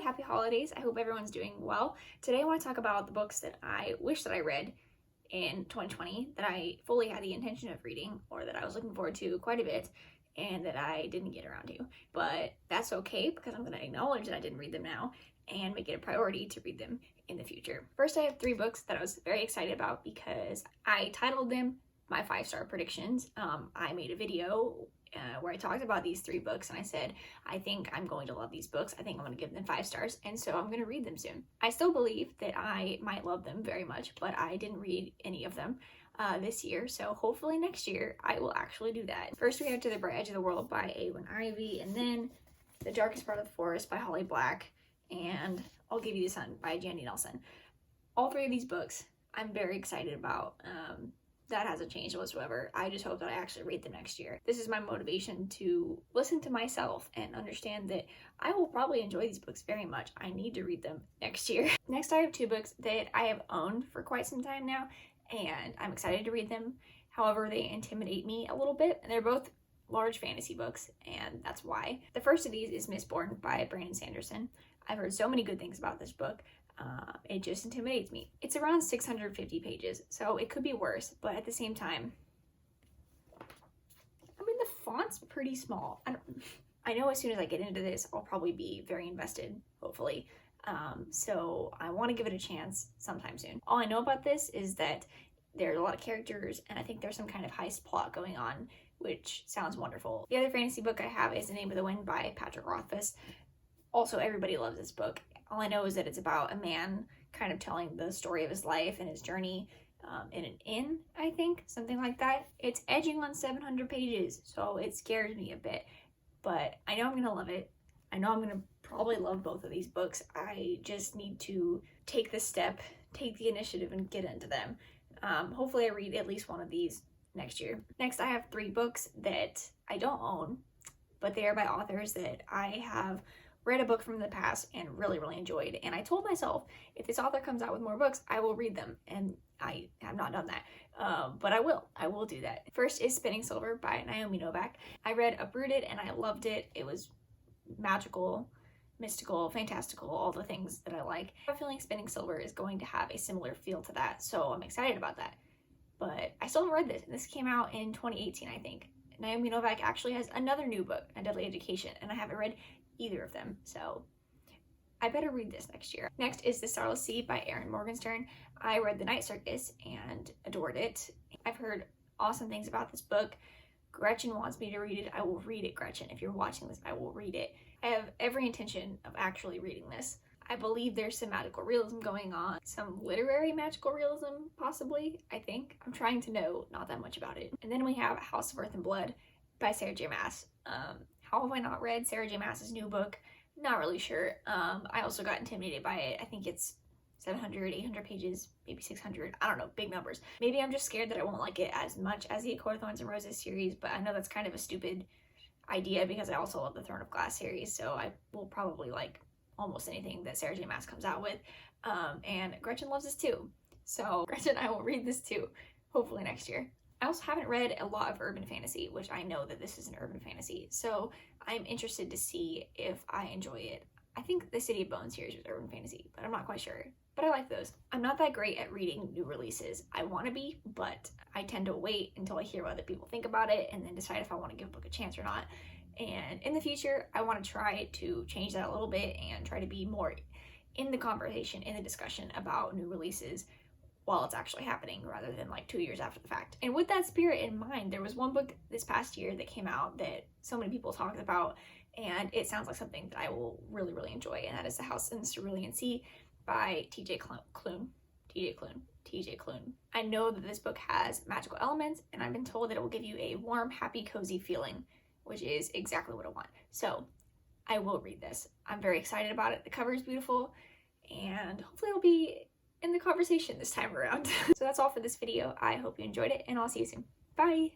happy holidays. I hope everyone's doing well. Today I want to talk about the books that I wish that I read in 2020 that I fully had the intention of reading, or that I was looking forward to quite a bit and that I didn't get around to. But that's okay, because I'm going to acknowledge that I didn't read them now and make it a priority to read them in the future. First, I have 3 books that I was very excited about because I titled them my 5-star predictions. I made a video where I talked about these 3 books, and I said, I think I'm going to love these books. I think I'm going to give them 5 stars, and so I'm going to read them soon. I still believe that I might love them very much, but I didn't read any of them this year, so hopefully next year I will actually do that. First, we have To the Bright Edge of the World by Awen Ivy, and then The Darkest Part of the Forest by Holly Black, and I'll Give You the Sun by Jandy Nelson. All 3 of these books I'm very excited about. That hasn't changed whatsoever. I just hope that I actually read them next year. This is my motivation to listen to myself and understand that I will probably enjoy these books very much. I need to read them next year. Next, I have 2 books that I have owned for quite some time now, and I'm excited to read them. However, they intimidate me a little bit, and they're both large fantasy books, and that's why. The first of these is Mistborn by Brandon Sanderson. I've heard so many good things about this book. It just intimidates me. It's around 650 pages, so it could be worse, but at the same time, I mean, the font's pretty small. I know as soon as I get into this, I'll probably be very invested, hopefully. So I want to give it a chance sometime soon. All I know about this is that there's a lot of characters, and I think there's some kind of heist plot going on, which sounds wonderful. The other fantasy book I have is The Name of the Wind by Patrick Rothfuss. Also, everybody loves this book. All I know is that it's about a man kind of telling the story of his life and his journey in an inn, I think, something like that. It's edging on 700 pages, so it scares me a bit, but I know I'm gonna love it. I know I'm gonna probably love both of these books. I just need to take the step, take the initiative, and get into them. Hopefully I read at least one of these next year. Next, I have 3 books that I don't own, but they are by authors that I have read a book from the past and really enjoyed, and I told myself if this author comes out with more books, I will read them, and I have not done that, but I will do that. First is Spinning Silver by Naomi Novak. I read Uprooted and I loved it. It was magical, mystical, fantastical, all the things that I like. I have a feeling Spinning Silver is going to have a similar feel to that, so I'm excited about that. But I still haven't read this, and this came out in 2018, I think. Naomi Novak actually has another new book, A Deadly Education, and I haven't read either of them, so I better read this next year. Next is The Starless Sea by Erin Morgenstern. I read The Night Circus and adored it. I've heard awesome things about this book. Gretchen wants me to read it. I will read it, Gretchen. If you're watching this, I will read it. I have every intention of actually reading this. I believe there's some magical realism going on, some literary magical realism, possibly, I think. I'm trying to know not that much about it. And then we have House of Earth and Blood by Sarah J. Maas. How have I not read Sarah J. Maas's new book? Not really sure. I also got intimidated by it. I think it's 700, 800 pages, maybe 600. I don't know, big numbers. Maybe I'm just scared that I won't like it as much as the A Court of Thorns and Roses series, but I know that's kind of a stupid idea because I also love the Throne of Glass series, so I will probably like almost anything that Sarah J. Maas comes out with. And Gretchen loves this too. So Gretchen, I will read this too, hopefully next year. I also haven't read a lot of urban fantasy, which I know that this is an urban fantasy, so I'm interested to see if I enjoy it. I think the City of Bones series was urban fantasy, but I'm not quite sure. But I like those. I'm not that great at reading new releases. I want to be, but I tend to wait until I hear what other people think about it and then decide if I want to give a book a chance or not. And in the future, I want to try to change that a little bit and try to be more in the conversation, in the discussion about new releases while it's actually happening, rather than like 2 years after the fact. And with that spirit in mind, there was one book this past year that came out that so many people talked about, and it sounds like something that I will really enjoy, and that is The House in the Cerulean Sea by TJ Klune. I know that this book has magical elements, and I've been told that it will give you a warm, happy, cozy feeling, which is exactly what I want. So I will read this. I'm very excited about it. The cover is beautiful, and hopefully it'll be in the conversation this time around. So that's all for this video. I hope you enjoyed it, and I'll see you soon. Bye!